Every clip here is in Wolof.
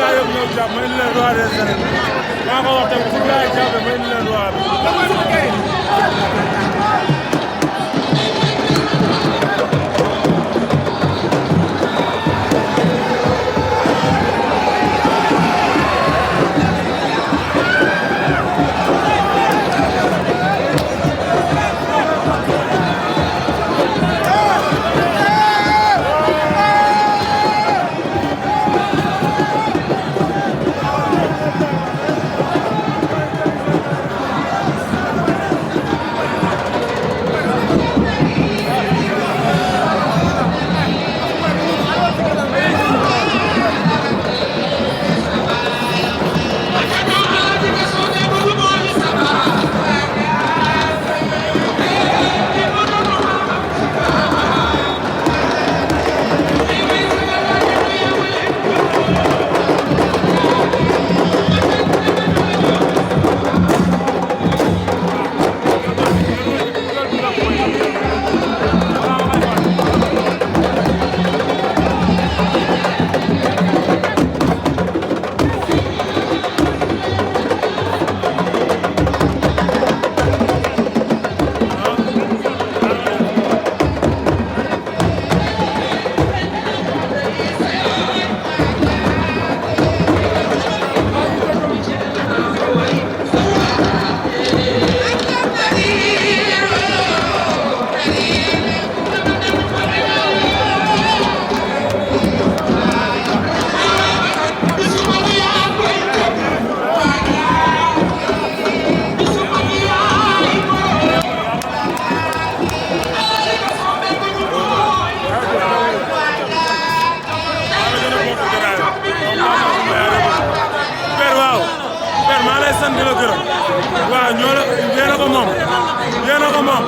gars yëpp ñëw jàpp may leen roi des arènes maa ko wax tamit fu gars yi jàppee may leen roi bi. waaw ñoo la yéen a ko moom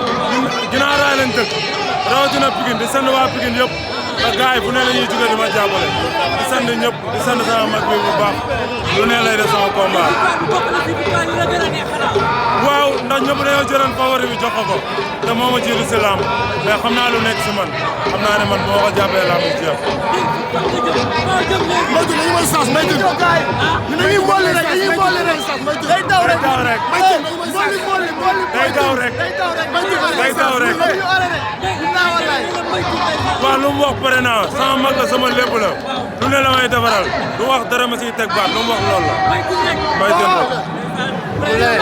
Guinaw Rails lañ dëkk rawatina Pikine di sant waa Pikine yëpp ak gars yi fu ne la ñuy jóge di ma jàppale di sant ñëpp di sant sama mag bi bu baax lu ne lay def sama combat. waaw ndax ñëpp dañoo jëloon favori bi jox ko te moo ma jiitu si lamb mais xam naa lu nekk si man xam naa ne man boo ko jàppee lamb ji jeex. Mbaye Tine dañu may sens Mbaye Tine ñu dañuy boole rek day daw rek waaw lu mu wax pare naa sama mag la sama lépp la lu ne la may defaral lu wax dara ma siy teg baat lu mu wax loolu la Mbaye Tine la